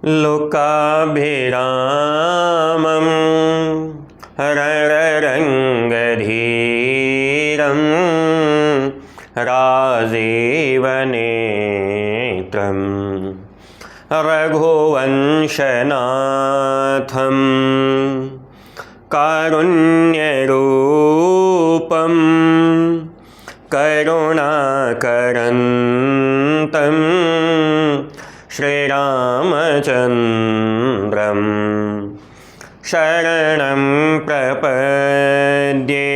लोकाभिरामं रणरङ्गधीरं राजीवनेत्रं रघुवंशनाथं कारुण्यरूपं करुणाकरन्तं श्रीरामचन्द्रं शरणं प्रपद्ये।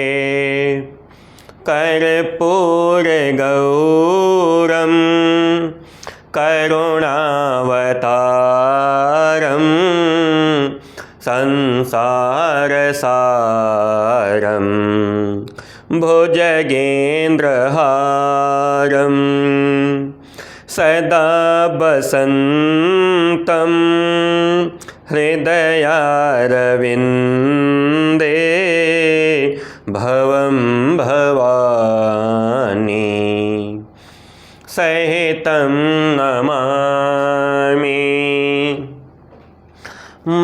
कर्पूरगौरं करुणावतारं संसारसारं भुजगेन्द्रहारं सदा वसन्तं हृदयारविन्दे भवं भवानी सहितं नमामि।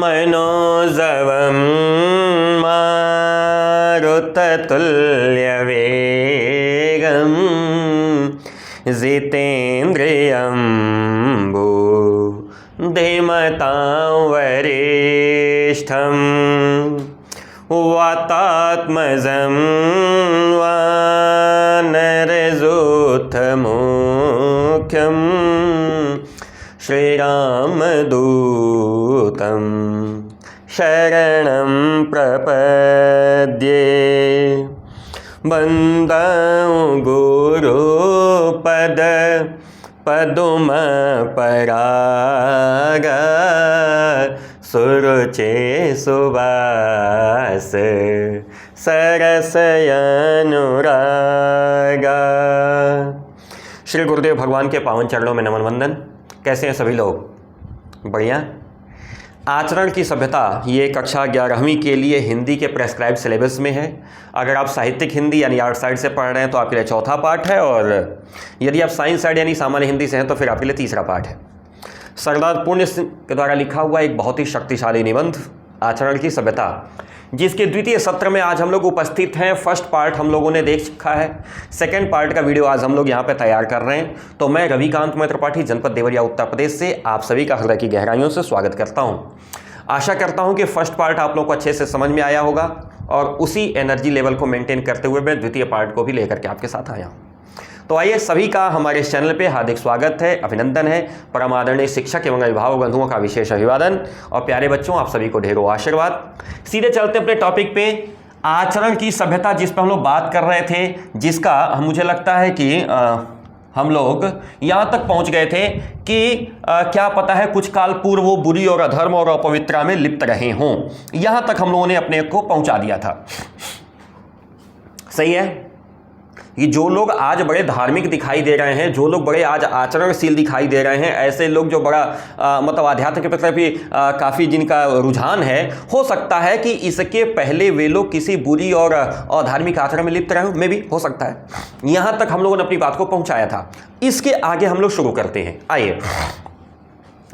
मनोजवं मारुततुल्यवेगं जितेन्द्रियं बुद्धिमतां वरिष्ठं वातात्मजं वानरयूथमुख्यं श्रीरामदूतं शरणं प्रपद्ये। वन्दं गुरुपद पदुमपराग सुरुचे सुवास सरसयनुरागा। श्री गुरुदेव भगवान के पावन चरणों में नमन वंदन। कैसे हैं सभी लोग? बढ़िया। आचरण की सभ्यता ये कक्षा 11वीं के लिए हिंदी के प्रेस्क्राइब सिलेबस में है। अगर आप साहित्यिक हिंदी यानी आर्ट साइड से पढ़ रहे हैं तो आपके लिए चौथा पाठ है, और यदि आप साइंस साइड यानी सामान्य हिंदी से हैं तो फिर आपके लिए तीसरा पाठ है। सरदार पुण्य सिंह के द्वारा लिखा हुआ एक बहुत ही शक्तिशाली निबंध आचरण की सभ्यता, जिसके द्वितीय सत्र में आज हम लोग उपस्थित हैं। फर्स्ट पार्ट हम लोगों ने देख चुका है, सेकंड पार्ट का वीडियो आज हम लोग यहाँ पे तैयार कर रहे हैं। तो मैं रविकांत मैत्र त्रिपाठी, जनपद देवरिया, उत्तर प्रदेश से आप सभी का हृदय की गहराइयों से स्वागत करता हूँ। आशा करता हूँ कि फर्स्ट पार्ट आप लोग को अच्छे से समझ में आया होगा, और उसी एनर्जी लेवल को मेंटेन करते हुए मैं द्वितीय पार्ट को भी लेकर के आपके साथ आया हूँ। तो आइए, सभी का हमारे इस चैनल पे हार्दिक स्वागत है, अभिनंदन है। परम आदरणीय शिक्षक एवं अभिभावक बंधुओं का विशेष अभिवादन, और प्यारे बच्चों आप सभी को ढेरों आशीर्वाद। सीधे चलते अपने टॉपिक पे, आचरण की सभ्यता, जिस पर हम लोग बात कर रहे थे, जिसका मुझे लगता है कि हम लोग यहाँ तक पहुँच गए थे कि क्या पता है कुछ काल पूर्व वो बुरी और अधर्म और अपवित्रता में लिप्त रहे हों। यहाँ तक हम लोगों ने अपने को पहुँचा दिया था। सही है? ये जो लोग आज बड़े धार्मिक दिखाई दे रहे हैं, जो लोग बड़े आज आचरणशील दिखाई दे रहे हैं, ऐसे लोग जो बड़ा मतलब आध्यात्म के प्रति भी काफ़ी जिनका रुझान है, हो सकता है कि इसके पहले वे लोग किसी बुरी और अधार्मिक आचरण में लिप्त रहे हो, में भी हो सकता है। यहाँ तक हम लोगों ने अपनी बात को पहुँचाया था। इसके आगे हम लोग शुरू करते हैं। आइए,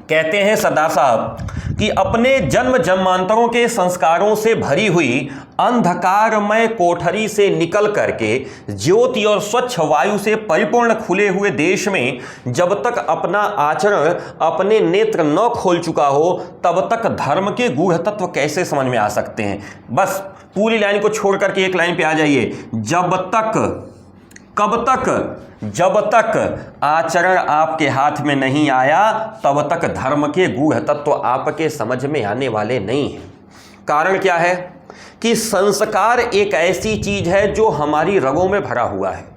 कहते हैं सरदार साहब कि अपने जन्म जन्मांतरों के संस्कारों से भरी हुई अंधकारमय कोठरी से निकल करके ज्योति और स्वच्छ वायु से परिपूर्ण खुले हुए देश में जब तक अपना आचरण अपने नेत्र न खोल चुका हो, तब तक धर्म के गूढ़ तत्व कैसे समझ में आ सकते हैं। बस पूरी लाइन को छोड़ करके एक लाइन पे आ जाइए। जब तक, कब तक? जब तक आचरण आपके हाथ में नहीं आया, तब तक धर्म के गूढ़ तत्व आपके समझ में आने वाले नहीं हैं। कारण क्या है कि संस्कार एक ऐसी चीज है जो हमारी रगों में भरा हुआ है।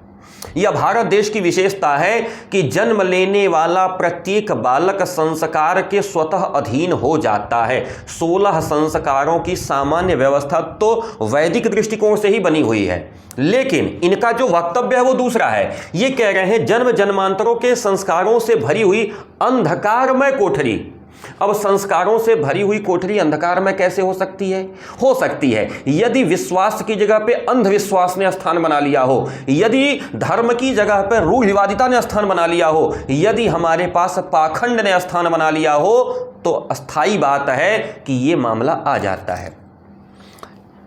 यह भारत देश की विशेषता है कि जन्म लेने वाला प्रत्येक बालक संस्कार के स्वतः अधीन हो जाता है। 16 संस्कारों की सामान्य व्यवस्था तो वैदिक दृष्टिकोण से ही बनी हुई है, लेकिन इनका जो वक्तव्य है वो दूसरा है। ये कह रहे हैं जन्म जन्मांतरों के संस्कारों से भरी हुई अंधकारमय कोठरी। अब संस्कारों से भरी हुई कोठरी अंधकार में कैसे हो सकती है? हो सकती है यदि विश्वास की जगह पे अंधविश्वास ने स्थान बना लिया हो, यदि धर्म की जगह पे रूढ़िवादिता ने स्थान बना लिया हो, यदि हमारे पास पाखंड ने स्थान बना लिया हो, तो अस्थाई बात है कि ये मामला आ जाता है।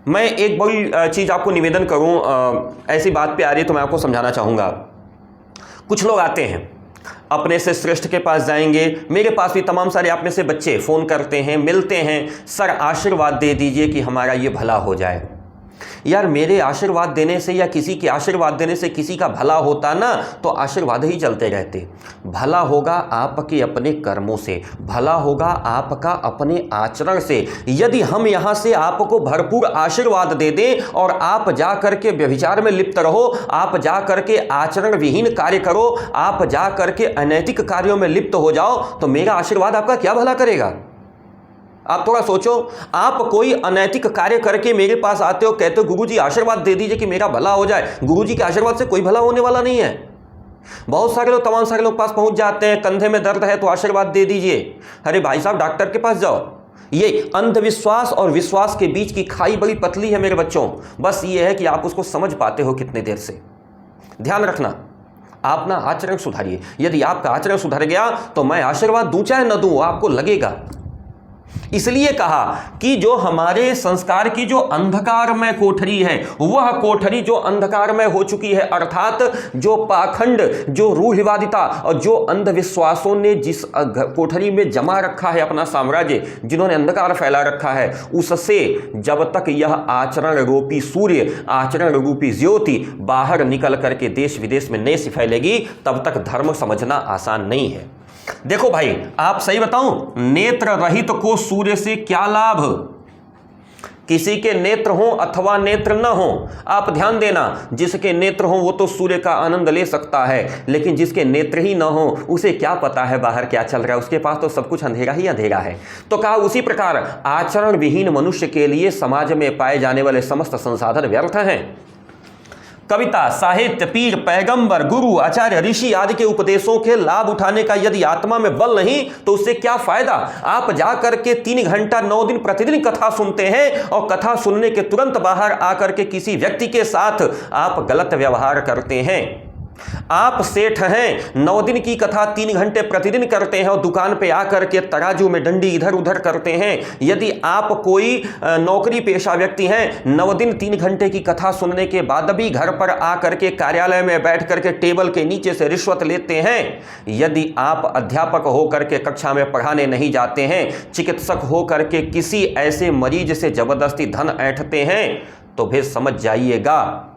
मैं एक बड़ी चीज़ आपको निवेदन करूं, ऐसी बात पे आ रही है तो मैं आपको समझाना चाहूँगा। कुछ लोग आते हैं, अपने से श्रेष्ठ के पास जाएंगे, मेरे पास भी तमाम सारे आप में से बच्चे फ़ोन करते हैं, मिलते हैं, सर आशीर्वाद दे दीजिए कि हमारा ये भला हो जाए। यार मेरे आशीर्वाद देने से या किसी के आशीर्वाद देने से किसी का भला होता ना तो आशीर्वाद ही चलते रहते। भला होगा आपके अपने कर्मों से, भला होगा आपका अपने आचरण से। यदि हम यहाँ से आपको भरपूर आशीर्वाद दे दें और आप जा करके व्यभिचार में लिप्त रहो, आप जा करके आचरण विहीन कार्य करो, आप जा करके अनैतिक कार्यों में लिप्त हो जाओ, तो मेरा आशीर्वाद आपका क्या भला करेगा? आप थोड़ा सोचो। आप कोई अनैतिक कार्य करके मेरे पास आते हो, कहते हो गुरुजी आशीर्वाद दे दीजिए कि मेरा भला हो जाए। गुरुजी के आशीर्वाद से कोई भला होने वाला नहीं है। बहुत सारे लोग, तमाम सारे लोग पास पहुंच जाते हैं, कंधे में दर्द है तो आशीर्वाद दे दीजिए। अरे भाई साहब डॉक्टर के पास जाओ। ये अंधविश्वास और विश्वास के बीच की खाई बड़ी पतली है मेरे बच्चों। बस ये है कि आप उसको समझ पाते हो कितनी देर से। ध्यान रखना, आप ना आचरण सुधारिए। यदि आपका आचरण सुधर गया तो मैं आशीर्वाद दूं चाहे न दूं, आपको लगेगा। इसलिए कहा कि जो हमारे संस्कार की जो अंधकारमय कोठरी है, वह कोठरी जो अंधकारमय हो चुकी है, अर्थात जो पाखंड, जो रूढ़िवादिता और जो अंधविश्वासों ने जिस कोठरी में जमा रखा है अपना साम्राज्य, जिन्होंने अंधकार फैला रखा है, उससे जब तक यह आचरण रूपी सूर्य, आचरण रूपी ज्योति बाहर निकल करके देश विदेश में नहीं फैलेगी, तब तक धर्म समझना आसान नहीं है। देखो भाई, आप सही बताऊं, नेत्र रहित को सूर्य से क्या लाभ? किसी के नेत्र हो अथवा नेत्र न हो, आप ध्यान देना, जिसके नेत्र हो वो तो सूर्य का आनंद ले सकता है, लेकिन जिसके नेत्र ही न हो उसे क्या पता है बाहर क्या चल रहा है? उसके पास तो सब कुछ अंधेरा ही अंधेरा है। तो कहा उसी प्रकार आचरण विहीन मनुष्य के लिए समाज में पाए जाने वाले समस्त संसाधन व्यर्थ हैं। कविता, साहित्य, पीर, पैगंबर, गुरु, आचार्य, ऋषि आदि के उपदेशों के लाभ उठाने का यदि आत्मा में बल नहीं तो उससे क्या फायदा? आप जा करके 3 घंटा 9 दिन प्रतिदिन कथा सुनते हैं और कथा सुनने के तुरंत बाहर आकर के किसी व्यक्ति के साथ आप गलत व्यवहार करते हैं। आप सेठ हैं, 9 दिन की कथा 3 घंटे प्रतिदिन करते हैं और दुकान पे आकर के तराजू में डंडी इधर उधर करते हैं। यदि आप कोई नौकरी पेशा व्यक्ति हैं, 9 दिन 3 घंटे की कथा सुनने के बाद भी घर पर आकर के कार्यालय में बैठ करके टेबल के नीचे से रिश्वत लेते हैं, यदि आप अध्यापक होकर के कक्षा में पढ़ाने नहीं जाते हैं, चिकित्सक होकर के किसी ऐसे मरीज से जबरदस्ती धन ऐंठते हैं, तो फिर समझ जाइएगा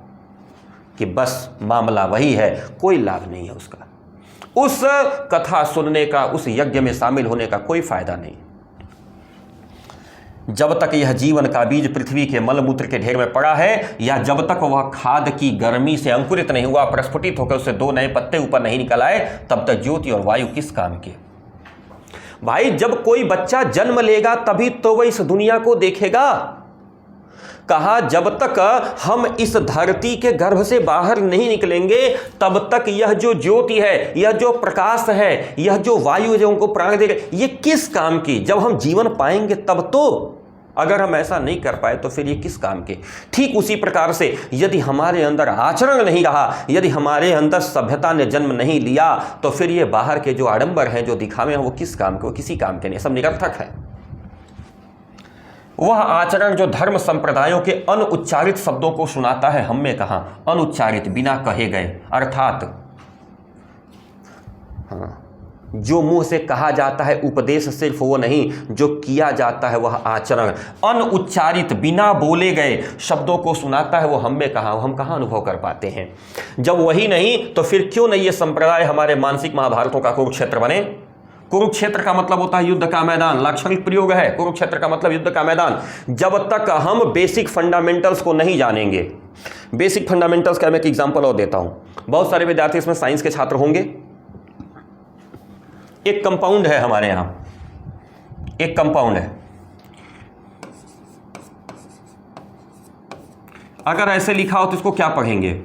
कि बस मामला वही है, कोई लाभ नहीं है उसका। उस कथा सुनने का, उस यज्ञ में शामिल होने का कोई फायदा नहीं। जब तक यह जीवन का बीज पृथ्वी के मलमूत्र के ढेर में पड़ा है, या जब तक वह खाद की गर्मी से अंकुरित नहीं हुआ, प्रस्फुटित होकर उससे 2 नए पत्ते ऊपर नहीं निकल आए, तब तक ज्योति और वायु किस काम के? भाई जब कोई बच्चा जन्म लेगा तभी तो वह इस दुनिया को देखेगा। कहा जब तक हम इस धरती के गर्भ से बाहर नहीं निकलेंगे, तब तक यह जो ज्योति है, यह जो प्रकाश है, यह जो वायु है जो हमको प्राण देगा, ये किस काम की? जब हम जीवन पाएंगे तब तो। अगर हम ऐसा नहीं कर पाए तो फिर ये किस काम के? ठीक उसी प्रकार से यदि हमारे अंदर आचरण नहीं रहा, यदि हमारे अंदर सभ्यता ने जन्म नहीं लिया, तो फिर ये बाहर के जो आडंबर हैं, जो दिखावे हैं, वो किस काम के? वो किसी काम के नहीं, सब निरर्थक है। वह आचरण जो धर्म संप्रदायों के अनुच्चारित शब्दों को सुनाता है, हम में कहा अनुच्चारित, बिना कहे गए, अर्थात जो मुंह से कहा जाता है उपदेश सिर्फ वो नहीं, जो किया जाता है वह आचरण, अनुच्चारित बिना बोले गए शब्दों को सुनाता है, वो हम में कहा, हम कहाँ अनुभव कर पाते हैं? जब वही नहीं तो फिर क्यों नहीं ये संप्रदाय हमारे मानसिक महाभारतों का कुरुक्षेत्र बने? कुरुक्षेत्र का मतलब होता है युद्ध का मैदान, लाक्षणिक प्रयोग है। कुरुक्षेत्र का मतलब युद्ध का मैदान। जब तक हम बेसिक फंडामेंटल्स को नहीं जानेंगे, बेसिक फंडामेंटल्स का मैं एक एग्जांपल और देता हूं। बहुत सारे विद्यार्थी इसमें साइंस के छात्र होंगे। एक कंपाउंड है हमारे यहां, एक कंपाउंड है, अगर ऐसे लिखा हो तो इसको क्या पढ़ेंगे?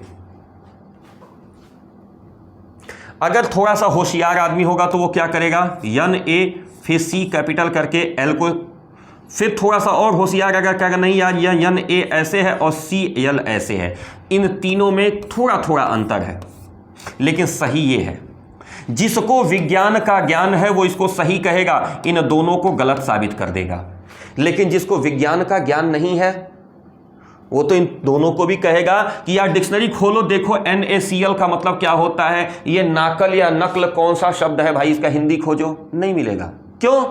अगर थोड़ा सा होशियार आदमी होगा तो वो क्या करेगा? NA फिर C कैपिटल करके L को, फिर थोड़ा सा और होशियार अगर कहेगा नहीं यार यह NA ऐसे है और CL ऐसे है, इन तीनों में थोड़ा थोड़ा अंतर है, लेकिन सही ये है। जिसको विज्ञान का ज्ञान है वो इसको सही कहेगा, इन दोनों को गलत साबित कर देगा। लेकिन जिसको विज्ञान का ज्ञान नहीं है वो तो इन दोनों को भी कहेगा कि यार डिक्शनरी खोलो, देखो NaCl का मतलब क्या होता है, ये नाकल या नकल कौन सा शब्द है भाई, इसका हिंदी खोजो, नहीं मिलेगा। क्यों?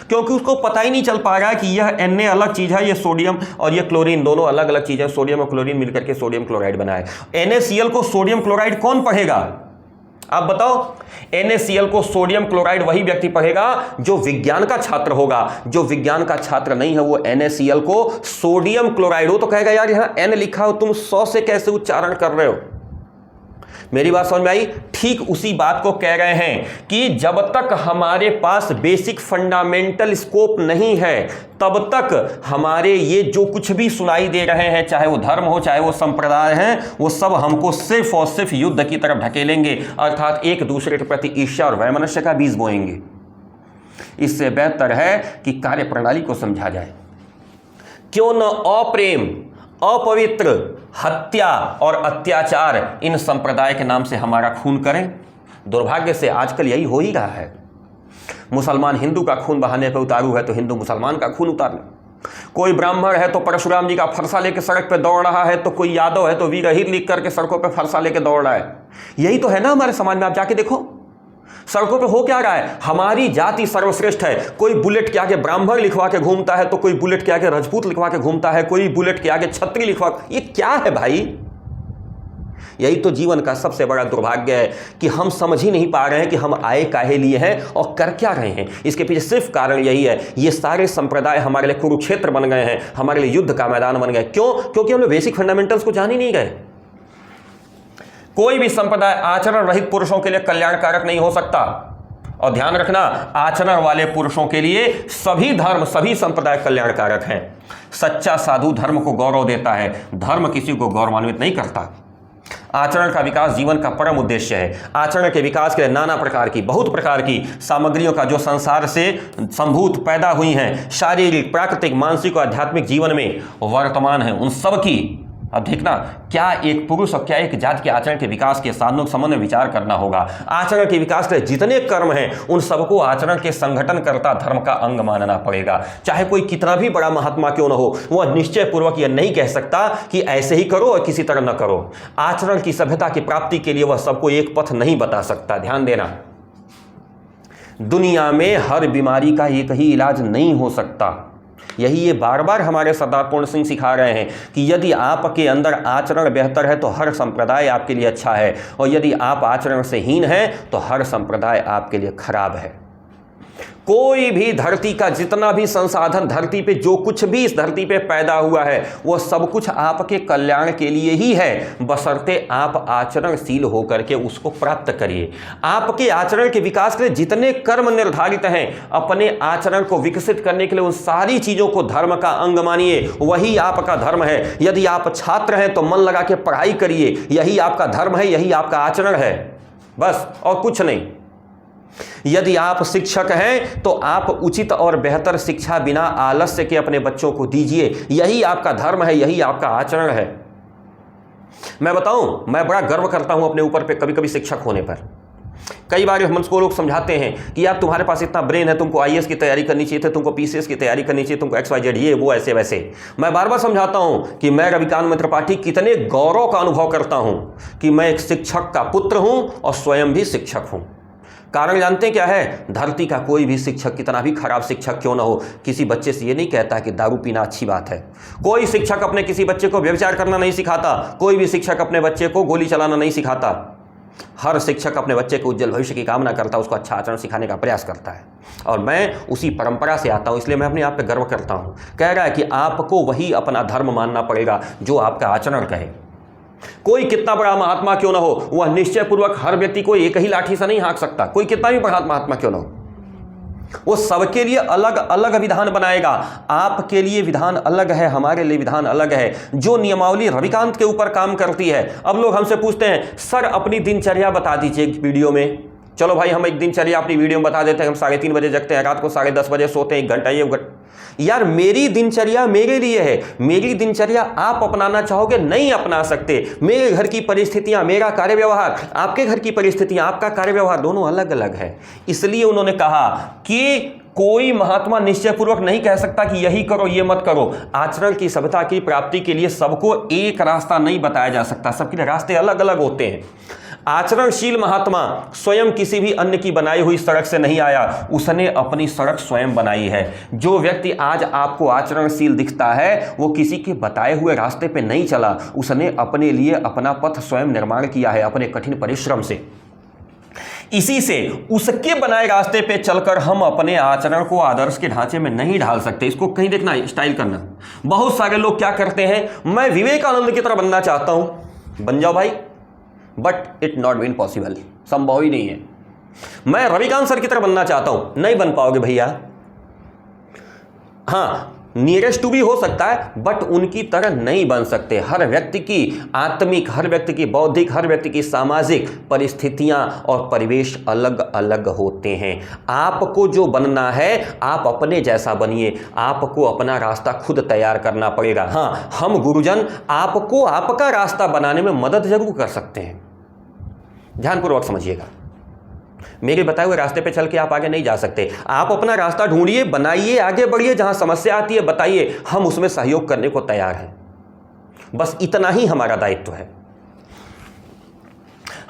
क्योंकि उसको पता ही नहीं चल पा रहा है कि यह Na अलग चीज है, ये सोडियम और ये क्लोरीन दोनों अलग अलग चीज है, सोडियम और क्लोरीन मिलकर के सोडियम क्लोराइड बना है। NaCl को सोडियम क्लोराइड कौन पढ़ेगा? आप बताओ। NaCl को सोडियम क्लोराइड वही व्यक्ति पढ़ेगा जो विज्ञान का छात्र होगा। जो विज्ञान का छात्र नहीं है वो NaCl को सोडियम क्लोराइड हो तो कहेगा यार यहां N लिखा हो, तुम 100 से कैसे उच्चारण कर रहे हो। मेरी बात समझ में आई? ठीक उसी बात को कह रहे हैं कि जब तक हमारे पास बेसिक फंडामेंटल स्कोप नहीं है तब तक हमारे ये जो कुछ भी सुनाई दे रहे हैं, चाहे वो धर्म हो चाहे वो संप्रदाय हैं, वो सब हमको सिर्फ और सिर्फ युद्ध की तरफ ढकेलेंगे, अर्थात एक दूसरे के प्रति ईर्ष्या और वैमनस्य का बीज बोएंगे। इससे बेहतर है कि कार्य प्रणाली को समझा जाए। क्यों न अप्रेम, अपवित्र, हत्या और अत्याचार इन संप्रदाय के नाम से हमारा खून करें। दुर्भाग्य से आजकल यही हो ही रहा है। मुसलमान हिंदू का खून बहाने पर उतारू है तो हिंदू मुसलमान का खून उतार ले। कोई ब्राह्मण है तो परशुराम जी का फरसा लेकर सड़क पे दौड़ रहा है, तो कोई यादव है तो वीर अहिर लिख करके सड़कों पे फरसा लेकर दौड़ रहा है। यही तो है ना हमारे समाज में। आप जाके देखो सड़कों पे हो क्या रहा है। हमारी जाति सर्वश्रेष्ठ है। कोई बुलेट के आगे ब्राह्मण लिखवा के घूमता है तो कोई बुलेट के आगे राजपूत लिखवा के घूमता है, कोई बुलेट के आगे छत्री लिखवा। ये क्या है भाई? यही तो जीवन का सबसे बड़ा दुर्भाग्य है कि हम समझ ही नहीं पा रहे हैं कि हम आए काहे लिए हैं और कर क्या रहे हैं। इसके पीछे सिर्फ कारण यही है, ये सारे संप्रदाय हमारे लिए कुरुक्षेत्र बन गए हैं, हमारे लिए युद्ध का मैदान बन गए। क्यों? क्योंकि हम लोग बेसिक फंडामेंटल्स को जान ही नहीं गए। कोई भी संप्रदाय आचरण रहित पुरुषों के लिए कल्याणकारक नहीं हो सकता। और ध्यान रखना, आचरण वाले पुरुषों के लिए सभी धर्म, सभी संप्रदाय कल्याणकारक हैं। सच्चा साधु धर्म को गौरव देता है, धर्म किसी को गौरवान्वित नहीं करता। आचरण का विकास जीवन का परम उद्देश्य है। आचरण के विकास के लिए नाना प्रकार की, बहुत प्रकार की सामग्रियों का जो संसार से संभूत पैदा हुई हैं, शारीरिक, प्राकृतिक, मानसिक और आध्यात्मिक जीवन में वर्तमान है, उन सब की अब देखना, क्या एक पुरुष और क्या एक जाति के आचरण के विकास के संबंध में विचार करना होगा। आचरण के विकास के जितने कर्म हैं उन सबको आचरण के संगठनकर्ता धर्म का अंग मानना पड़ेगा। चाहे कोई कितना भी बड़ा महात्मा क्यों न हो, वह निश्चय पूर्वक यह नहीं कह सकता कि ऐसे ही करो और किसी तरह न करो। आचरण की सभ्यता की प्राप्ति के लिए वह सबको एक पथ नहीं बता सकता। ध्यान देना, दुनिया में हर बीमारी का एक ही इलाज नहीं हो सकता। यही ये बार बार हमारे सरदार पूर्ण सिंह सिखा रहे हैं कि यदि आपके अंदर आचरण बेहतर है तो हर संप्रदाय आपके लिए अच्छा है, और यदि आप आचरण से हीन हैं तो हर संप्रदाय आपके लिए खराब है। कोई भी धरती का जितना भी संसाधन, धरती पे जो कुछ भी इस धरती पे पैदा हुआ है वो सब कुछ आपके कल्याण के लिए ही है, बशर्ते आप आचरणशील होकर के उसको प्राप्त करिए। आपके आचरण के विकास के लिए जितने कर्म निर्धारित हैं, अपने आचरण को विकसित करने के लिए उन सारी चीजों को धर्म का अंग मानिए, वही आपका धर्म है। यदि आप छात्र हैं तो मन लगा के पढ़ाई करिए, यही आपका धर्म है, यही आपका आचरण है, बस और कुछ नहीं। यदि आप शिक्षक हैं तो आप उचित और बेहतर शिक्षा बिना आलस्य के अपने बच्चों को दीजिए, यही आपका धर्म है, यही आपका आचरण है। मैं बताऊं, मैं बड़ा गर्व करता हूं अपने ऊपर पे कभी कभी शिक्षक होने पर। कई बार हमको लोग समझाते हैं कि यार तुम्हारे पास इतना ब्रेन है, तुमको IAS की तैयारी करनी चाहिए थी, तुमको PCS की तैयारी करनी चाहिए, तुमको XYZ ये वो ऐसे वैसे। मैं बार बार समझाता हूं कि मैं रविकांत मित्र पाठी कितने गौरव का अनुभव करता हूं कि मैं एक शिक्षक का पुत्र हूं और स्वयं भी शिक्षक हूं। कारण जानते हैं क्या है? धरती का कोई भी शिक्षक, कितना भी खराब शिक्षक क्यों ना हो, किसी बच्चे से ये नहीं कहता कि दारू पीना अच्छी बात है। कोई शिक्षक अपने किसी बच्चे को व्यभिचार करना नहीं सिखाता, कोई भी शिक्षक अपने बच्चे को गोली चलाना नहीं सिखाता। हर शिक्षक अपने बच्चे को उज्जवल भविष्य की कामना करता है, उसको अच्छा आचरण सिखाने का प्रयास करता है। और मैं उसी परंपरा से आता हूं, इसलिए मैं अपने आप पे गर्व करता हूं। कह रहा है कि आपको वही अपना धर्म मानना पड़ेगा जो आपका आचरण कहे। कोई कितना बड़ा महात्मा क्यों ना हो, वह निश्चय पूर्वक हर व्यक्ति को एक ही लाठी से नहीं हाँक सकता। कोई कितना भी बड़ा महात्मा क्यों ना हो, वो सबके लिए अलग अलग विधान बनाएगा। आपके लिए विधान अलग है, हमारे लिए विधान अलग है। जो नियमावली रविकांत के ऊपर काम करती है, अब लोग हमसे पूछते हैं सर अपनी दिनचर्या बता दीजिए वीडियो में। चलो भाई हम एक दिनचर्या अपनी वीडियो में बता देते हैं, हम 3:30 बजे जगते हैं, रात को 10:30 बजे सोते हैं, 1 घंटा यार मेरी दिनचर्या मेरे लिए है, मेरी दिनचर्या आप अपनाना चाहोगे नहीं अपना सकते। मेरे घर की परिस्थितियां, मेरा कार्य व्यवहार, आपके घर की परिस्थितियां, आपका कार्य व्यवहार दोनों अलग अलग है। इसलिए उन्होंने कहा कि कोई महात्मा निश्चयपूर्वक नहीं कह सकता कि यही करो ये मत करो। आचरण की सभ्यता की प्राप्ति के लिए सबको एक रास्ता नहीं बताया जा सकता, सबके रास्ते अलग अलग होते हैं। आचरणशील महात्मा स्वयं किसी भी अन्य की बनाई हुई सड़क से नहीं आया, उसने अपनी सड़क स्वयं बनाई है। जो व्यक्ति आज आपको आचरणशील दिखता है वो किसी के बताए हुए रास्ते पे नहीं चला, उसने अपने लिए अपना पथ स्वयं निर्माण किया है अपने कठिन परिश्रम से। इसी से उसके बनाए रास्ते पे चलकर हम अपने आचरण को आदर्श के ढांचे में नहीं ढाल सकते। इसको कहीं देखना, स्टाइल करना। बहुत सारे लोग क्या करते हैं, मैं विवेकानंद की तरह बनना चाहता हूं, बन जाओ भाई, but it not been possible, संभव ही नहीं है। मैं रविकांत सर की तरह बनना चाहता हूं, नहीं बन पाओगे भैया। हाँ, नियरेस्ट टू भी हो सकता है, बट उनकी तरह नहीं बन सकते। हर व्यक्ति की आत्मिक, हर व्यक्ति की बौद्धिक, हर व्यक्ति की सामाजिक परिस्थितियां और परिवेश अलग अलग होते हैं। आपको जो बनना है आप अपने जैसा बनिए, आपको अपना रास्ता खुद तैयार करना पड़ेगा। हाँ, हम गुरुजन आपको आपका रास्ता बनाने में मदद जरूर कर सकते हैं। ध्यानपूर्वक समझिएगा, मेरे बताए हुए रास्ते पे चल के आप आगे नहीं जा सकते। आप अपना रास्ता ढूंढिए, बनाइए, आगे बढ़िए। जहां समस्या आती है बताइए, हम उसमें सहयोग करने को तैयार हैं। बस इतना ही हमारा दायित्व है।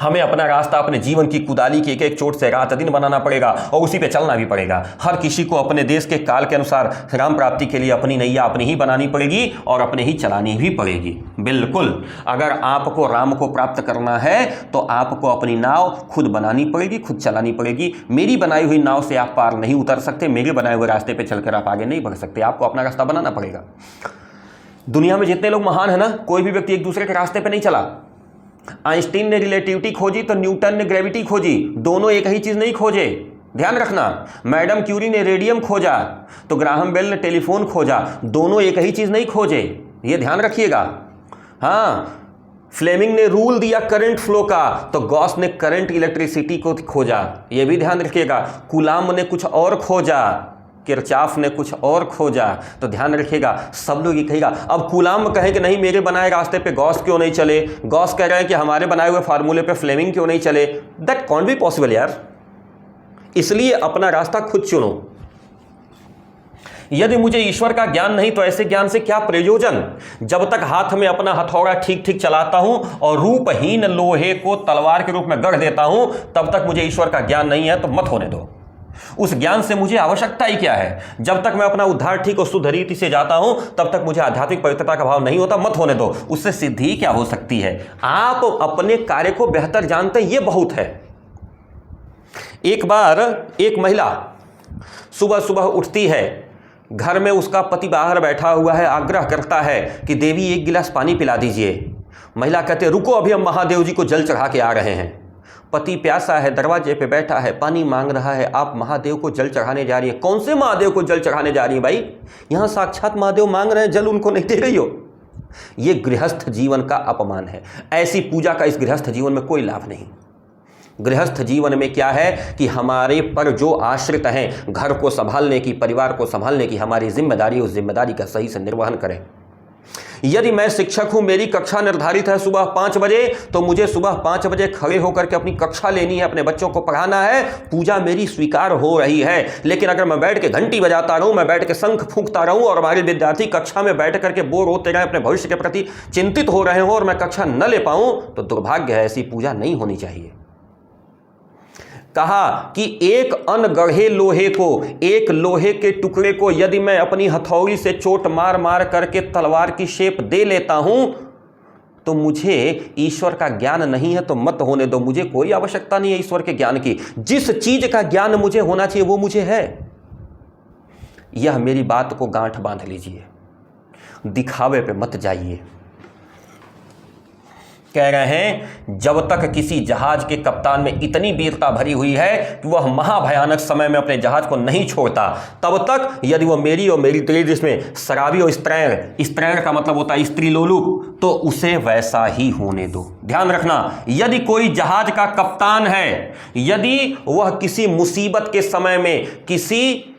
हमें अपना रास्ता अपने जीवन की कुदाली की एक एक चोट से रात दिन बनाना पड़ेगा और उसी पे चलना भी पड़ेगा। हर किसी को अपने देश के काल के अनुसार राम प्राप्ति के लिए अपनी नैया अपनी ही बनानी पड़ेगी और अपने ही चलानी भी पड़ेगी। बिल्कुल, अगर आपको राम को प्राप्त करना है तो आपको अपनी नाव खुद बनानी पड़ेगी, खुद चलानी पड़ेगी। मेरी बनाई हुई नाव से आप पार नहीं उतर सकते, मेरे बनाए हुए रास्ते पर चलकर आप आगे नहीं बढ़ सकते। आपको अपना रास्ता बनाना पड़ेगा। दुनिया में जितने लोग महान है ना, कोई भी व्यक्ति एक दूसरे के रास्ते पर नहीं चला। आइंस्टीन ने रिलेटिविटी खोजी तो न्यूटन ने ग्रेविटी खोजी, दोनों एक ही चीज नहीं खोजे, ध्यान रखना। मैडम क्यूरी ने रेडियम खोजा तो ग्राहम बेल ने टेलीफोन खोजा, दोनों एक ही चीज नहीं खोजे, ये ध्यान रखिएगा। हाँ, फ्लेमिंग ने रूल दिया करंट फ्लो का तो गॉस ने करंट इलेक्ट्रिसिटी को खोजा, ये भी ध्यान रखिएगा। कूलाम ने कुछ और खोजा, किरचाफ ने कुछ और खोजा, तो ध्यान रखिएगा। सब लोग ये कहेगा, अब कूलाम कहे कि नहीं मेरे बनाए रास्ते पे गॉस क्यों नहीं चले, गॉस कह रहे हैं कि हमारे बनाए हुए फार्मूले पे फ्लेमिंग क्यों नहीं चले। दैट कॉन्ट बी पॉसिबल यार। इसलिए अपना रास्ता खुद चुनो। यदि मुझे ईश्वर का ज्ञान नहीं तो ऐसे ज्ञान से क्या प्रयोजन। जब तक हाथ में अपना हथौड़ा ठीक ठीक चलाता हूं और रूपहीन लोहे को तलवार के रूप में गढ़ देता हूं, तब तक मुझे ईश्वर का ज्ञान नहीं है, तो मत होने दो। उस ज्ञान से मुझे आवश्यकता ही क्या है। जब तक मैं अपना उद्धार ठीक और शुद्ध रीति से जाता हूं तब तक मुझे आध्यात्मिक पवित्रता का भाव नहीं होता, मत होने दो। उससे सिद्धि क्या हो सकती है। आप अपने कार्य को बेहतर जानते हैं, यह बहुत है। एक बार एक महिला सुबह सुबह उठती है, घर में उसका पति बाहर बैठा हुआ है, आग्रह करता है कि देवी 1 गिलास पानी पिला दीजिए। महिला कहते रुको, अभी हम महादेव जी को जल चढ़ा के आ रहे हैं। पति प्यासा है, दरवाजे पे बैठा है, पानी मांग रहा है, आप महादेव को जल चढ़ाने जा रही है। कौन से महादेव को जल चढ़ाने जा रही है भाई, यहां साक्षात महादेव मांग रहे हैं, जल उनको नहीं दे रही हो। यह गृहस्थ जीवन का अपमान है। ऐसी पूजा का इस गृहस्थ जीवन में कोई लाभ नहीं। गृहस्थ जीवन में क्या है कि हमारे पर जो आश्रित हैं, घर को संभालने की, परिवार को संभालने की हमारी जिम्मेदारी, उस जिम्मेदारी का सही से निर्वहन करें। यदि मैं शिक्षक हूं, मेरी कक्षा निर्धारित है सुबह 5 बजे, तो मुझे सुबह 5 बजे खड़े होकर के अपनी कक्षा लेनी है, अपने बच्चों को पढ़ाना है। पूजा मेरी स्वीकार हो रही है। लेकिन अगर मैं बैठ के घंटी बजाता रहूं, मैं बैठ के शंख फूंकता रहूं और हमारे विद्यार्थी कक्षा में बैठ करके बोर होते रहे, अपने भविष्य के प्रति चिंतित हो रहे हो और मैं कक्षा न ले पाऊं, तो दुर्भाग्य है। ऐसी पूजा नहीं होनी चाहिए। कहा कि एक अनगढ़े लोहे को, एक लोहे के टुकड़े को यदि मैं अपनी हथौड़ी से चोट मार मार करके तलवार की शेप दे लेता हूं तो मुझे ईश्वर का ज्ञान नहीं है, तो मत होने दो। मुझे कोई आवश्यकता नहीं है ईश्वर के ज्ञान की। जिस चीज का ज्ञान मुझे होना चाहिए वो मुझे है। यह मेरी बात को गांठ बांध लीजिए, दिखावे पे मत जाइए। कह रहे हैं जब तक किसी जहाज के कप्तान में इतनी वीरता भरी हुई है कि वह महाभयानक समय में अपने जहाज को नहीं छोड़ता, तब तक यदि वह मेरी और मेरी तेरी जिसमें शराबी और स्त्रैण का मतलब होता है स्त्रीलोलुप, तो उसे वैसा ही होने दो। ध्यान रखना, यदि कोई जहाज का कप्तान है, यदि वह किसी मुसीबत के समय में किसी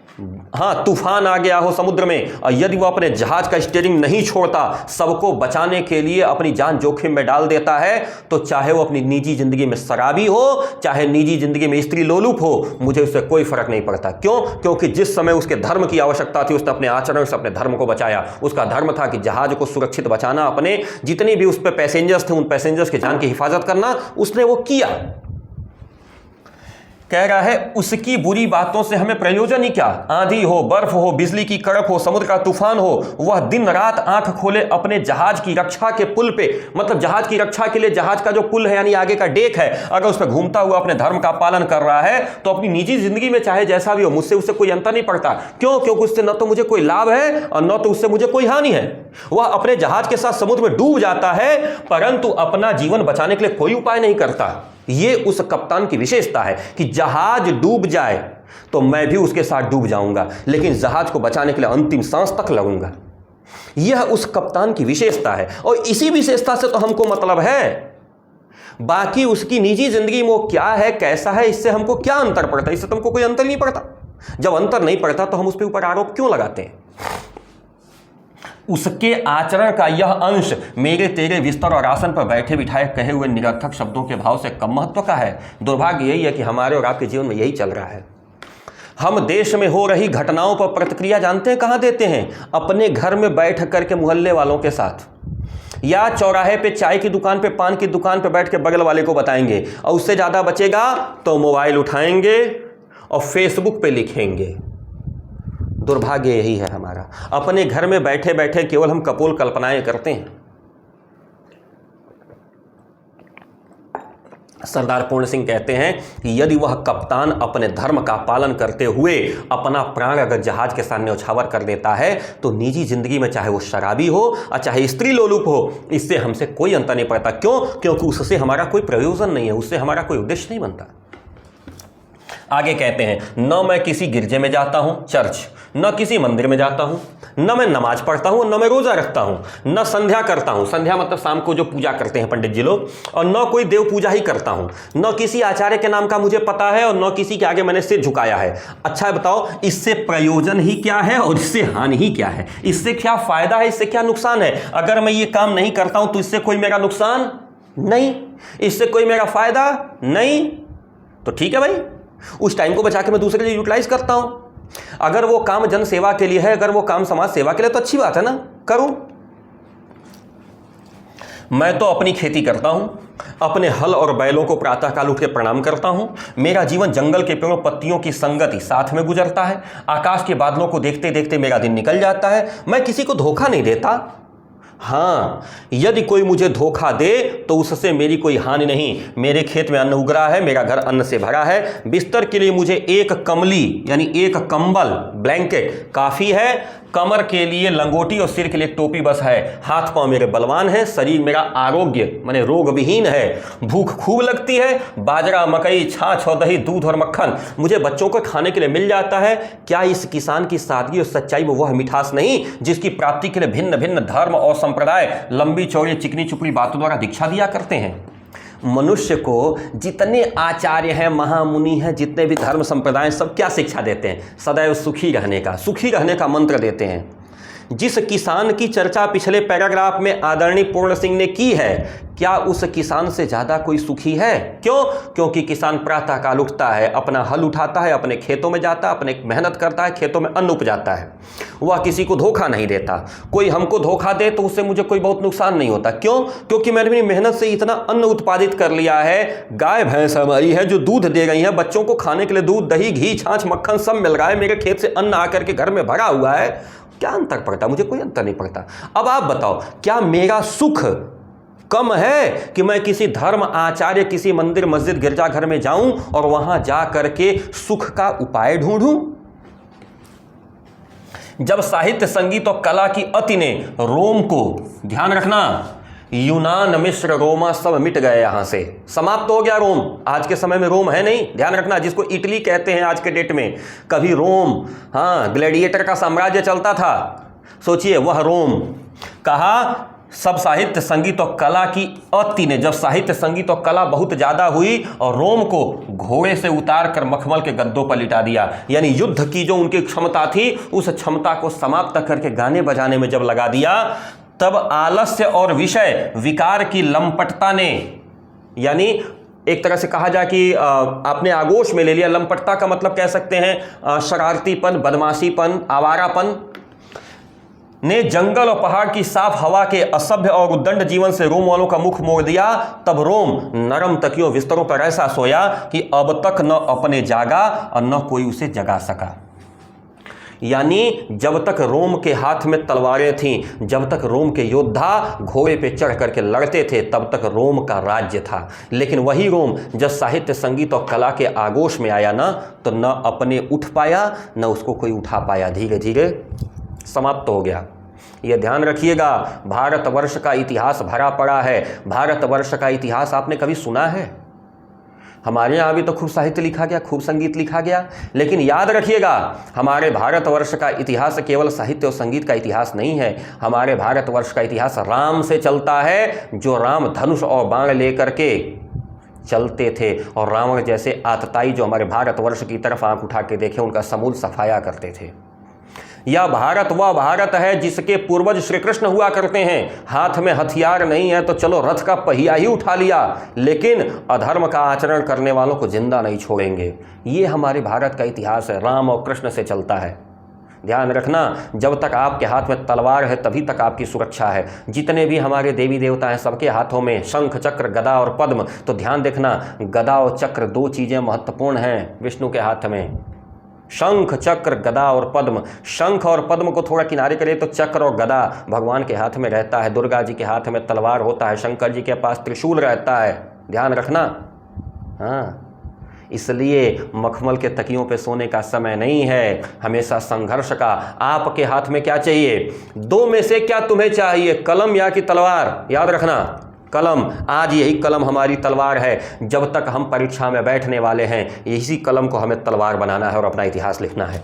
तूफान आ गया हो समुद्र में, और यदि वो अपने जहाज का स्टीयरिंग नहीं छोड़ता, सबको बचाने के लिए अपनी जान जोखिम में डाल देता है, तो चाहे वो अपनी निजी जिंदगी में शराबी हो, चाहे निजी जिंदगी में स्त्री लोलुप हो, मुझे उससे कोई फर्क नहीं पड़ता। क्यों? क्योंकि जिस समय उसके धर्म की आवश्यकता थी, उसने अपने आचरण से अपने धर्म को बचाया। उसका धर्म था कि जहाज को सुरक्षित बचाना, अपने जितने भी उस पर पैसेंजर्स थे उन पैसेंजर्स की जान की हिफाजत करना, उसने वो किया। कह रहा है उसकी बुरी बातों से हमें प्रयोजन ही क्या? आंधी हो, बर्फ हो, बिजली की कड़क हो, समुद्र का तूफान हो, वह दिन रात आंख खोले अपने जहाज की रक्षा के पुल पे, मतलब जहाज की रक्षा के लिए जहाज का जो पुल है यानी आगे का डेक है, अगर उस पर घूमता हुआ अपने धर्म का पालन कर रहा है, तो अपनी निजी जिंदगी में चाहे जैसा भी हो, मुझसे उससे कोई अंतर नहीं पड़ता। क्यों? क्योंकि उससे न तो मुझे कोई लाभ है और न तो उससे मुझे कोई हानि है। वह अपने जहाज के साथ समुद्र में डूब जाता है, परंतु अपना जीवन बचाने के लिए कोई उपाय नहीं करता। ये उस कप्तान की विशेषता है कि जहाज डूब जाए तो मैं भी उसके साथ डूब जाऊंगा, लेकिन जहाज को बचाने के लिए अंतिम सांस तक लगूंगा। यह उस कप्तान की विशेषता है, और इसी विशेषता से तो हमको मतलब है। बाकी उसकी निजी जिंदगी में वो क्या है, कैसा है, इससे हमको क्या अंतर पड़ता है? इससे तो हमको कोई अंतर नहीं पड़ता। जब अंतर नहीं पड़ता तो हम उस पर ऊपर आरोप क्यों लगाते हैं? उसके आचरण का यह अंश मेरे तेरे बिस्तर और आसन पर बैठे बिठाए कहे हुए निरर्थक शब्दों के भाव से कम महत्व का है। दुर्भाग्य यही है कि हमारे और आपके जीवन में यही चल रहा है। हम देश में हो रही घटनाओं पर प्रतिक्रिया जानते हैं कहां देते हैं? अपने घर में बैठ करके मोहल्ले वालों के साथ, या चौराहे पे चाय की दुकान पे, पान की दुकान पे बैठ के बगल वाले को बताएंगे, और उससे ज्यादा बचेगा तो मोबाइल उठाएंगे और फेसबुक पे लिखेंगे। दुर्भाग्य यही है हमारा। अपने घर में बैठे बैठे केवल हम कपोल कल्पनाएं करते हैं। सरदार पूर्ण सिंह कहते हैं कि यदि वह कप्तान अपने धर्म का पालन करते हुए अपना प्राण अगर जहाज के सामने उछावर कर देता है, तो निजी जिंदगी में चाहे वो शराबी हो और चाहे स्त्री लोलुप हो, इससे हमसे कोई अंतर नहीं पड़ता। क्यों? क्योंकि उससे हमारा कोई प्रयोजन नहीं है, उससे हमारा कोई उद्देश्य नहीं बनता। आगे कहते हैं, न मैं किसी गिरजे में जाता हूं, चर्च, न किसी मंदिर में जाता हूं, न मैं नमाज पढ़ता हूं, न मैं रोजा रखता हूं, न संध्या करता हूं, संध्या मतलब शाम को जो पूजा करते हैं पंडित जी लोग, और न कोई देव पूजा ही करता हूं, न किसी आचार्य के नाम का मुझे पता है, और न किसी के आगे मैंने सिर झुकाया है। अच्छा बताओ, इससे प्रयोजन ही क्या है और इससे हानि ही क्या है? इससे क्या फायदा है, इससे क्या नुकसान है? अगर मैं ये काम नहीं करता हूं तो इससे कोई मेरा नुकसान नहीं, इससे कोई मेरा फायदा नहीं, तो ठीक है भाई, उस टाइम को बचा के मैं दूसरे लिए यूटिलाइज करता हूं। अगर वो काम जन सेवा के लिए है, अगर वो काम समाज सेवा के लिए, तो अच्छी बात है ना, करूं। मैं तो अपनी खेती करता हूं, अपने हल और बैलों को प्रातःकाल उठ के प्रणाम करता हूं। मेरा जीवन जंगल के पेड़ों पत्तियों की संगति साथ में गुजरता है। आकाश के बादलों को देखते देखते मेरा दिन निकल जाता है। मैं किसी को धोखा नहीं देता। हाँ, यदि कोई मुझे धोखा दे तो उससे मेरी कोई हानि नहीं। मेरे खेत में अन्न उग रहा है, मेरा घर अन्न से भरा है, बिस्तर के लिए मुझे एक कमली यानी एक कंबल ब्लैंकेट काफ़ी है, कमर के लिए लंगोटी और सिर के लिए टोपी बस है, हाथ पांव मेरे बलवान है, शरीर मेरा आरोग्य माने रोग विहीन है, भूख खूब लगती है, बाजरा, मकई, छाछ और दही, दूध और मक्खन मुझे बच्चों को खाने के लिए मिल जाता है। क्या इस किसान की सादगी और सच्चाई में वह मिठास नहीं जिसकी प्राप्ति के लिए भिन्न भिन्न धर्म और संप्रदाय लंबी चौड़ी चिकनी चुपड़ी बातों द्वारा दीक्षा दिया करते हैं? मनुष्य को जितने आचार्य हैं, महामुनि हैं, जितने भी धर्म संप्रदाय, सब क्या शिक्षा देते हैं? सदैव सुखी रहने का मंत्र देते हैं। जिस किसान की चर्चा पिछले पैराग्राफ में आदरणीय पूर्ण सिंह ने की है, क्या उस किसान से ज़्यादा कोई सुखी है? क्यों? क्योंकि किसान प्रातःकाल उठता है, अपना हल उठाता है, अपने खेतों में जाता है, अपने मेहनत करता है, खेतों में अन्न उपजाता है। वह किसी को धोखा नहीं देता। कोई हमको धोखा दे तो उससे मुझे कोई बहुत नुकसान नहीं होता। क्यों? क्योंकि मैंने अपनी मेहनत से इतना अन्न उत्पादित कर लिया है। गाय भैंस हमारी है जो दूध दे रही है, बच्चों को खाने के लिए दूध, दही, घी, छाछ, मक्खन सब मिल रहा है, मेरे खेत से अन्न आकर के घर में भरा हुआ है। क्या अंतर पड़ता? मुझे कोई अंतर नहीं पड़ता। अब आप बताओ, क्या मेरा सुख कम है कि मैं किसी धर्म आचार्य, किसी मंदिर, मस्जिद, गिरजाघर में जाऊं और वहां जा करके सुख का उपाय ढूंढूं? जब साहित्य, संगीत और कला की अति ने रोम को, ध्यान रखना, यूनान, मिस्र, रोमा सब मिट गए, यहां से समाप्त हो गया रोम। आज के समय में रोम है नहीं, ध्यान रखना, जिसको इटली कहते हैं आज के डेट में, कभी रोम, हाँ, ग्लैडिएटर का साम्राज्य चलता था, सोचिए वह रोम। कहा सब साहित्य संगीत और कला की अति ने, जब साहित्य संगीत और कला बहुत ज्यादा हुई और रोम को घोड़े से उतार कर मखमल के गद्दों पर लिटा दिया, यानी युद्ध की जो उनकी क्षमता थी उस क्षमता को समाप्त करके गाने बजाने में जब लगा दिया, तब आलस्य और विषय विकार की लंपटता ने, यानी एक तरह से कहा जाए कि आपने आगोश में ले लिया। लंपटता का मतलब कह सकते हैं शरारतीपन, बदमाशीपन, आवारापन ने जंगल और पहाड़ की साफ हवा के असभ्य और उद्दंड जीवन से रोम वालों का मुख मोड़ दिया। तब रोम नरम तकियों बिस्तरों पर ऐसा सोया कि अब तक न अपने जागा और न कोई उसे जगा सका। यानी जब तक रोम के हाथ में तलवारें थीं, जब तक रोम के योद्धा घोड़े पे चढ़ करके लड़ते थे, तब तक रोम का राज्य था। लेकिन वही रोम जब साहित्य, संगीत और कला के आगोश में आया ना, तो न अपने उठ पाया, न उसको कोई उठा पाया, धीरे धीरे समाप्त हो गया। यह ध्यान रखिएगा, भारतवर्ष का इतिहास भरा पड़ा है। भारतवर्ष का इतिहास आपने कभी सुना है? हमारे यहाँ भी तो खूब साहित्य लिखा गया, खूब संगीत लिखा गया, लेकिन याद रखिएगा, हमारे भारतवर्ष का इतिहास केवल साहित्य और संगीत का इतिहास नहीं है। हमारे भारतवर्ष का इतिहास राम से चलता है, जो राम धनुष और बाण लेकर के चलते थे, और रावण जैसे आतताई जो हमारे भारतवर्ष की तरफ आंख उठा के देखे, उनका समूल सफाया करते थे। यह भारत वह भारत है जिसके पूर्वज श्री कृष्ण हुआ करते हैं। हाथ में हथियार नहीं है तो चलो रथ का पहिया ही उठा लिया, लेकिन अधर्म का आचरण करने वालों को जिंदा नहीं छोड़ेंगे। ये हमारे भारत का इतिहास है, राम और कृष्ण से चलता है। ध्यान रखना, जब तक आपके हाथ में तलवार है तभी तक आपकी सुरक्षा है। जितने भी हमारे देवी देवता हैं, सबके हाथों में शंख, चक्र, गदा और पद्म। तो ध्यान देखना, गदा और चक्र दो चीजें महत्वपूर्ण हैं विष्णु के हाथ में, शंख, चक्र, गदा और पद्म। शंख और पद्म को थोड़ा किनारे करें तो चक्र और गदा भगवान के हाथ में रहता है, दुर्गा जी के हाथ में तलवार होता है, शंकर जी के पास त्रिशूल रहता है। ध्यान रखना, हाँ, इसलिए मखमल के तकियों पे सोने का समय नहीं है, हमेशा संघर्ष का। आपके हाथ में क्या चाहिए? दो में से क्या तुम्हें चाहिए, कलम या कि तलवार? याद रखना, कलम। आज यही कलम हमारी तलवार है। जब तक हम परीक्षा में बैठने वाले हैं, इसी कलम को हमें तलवार बनाना है और अपना इतिहास लिखना है।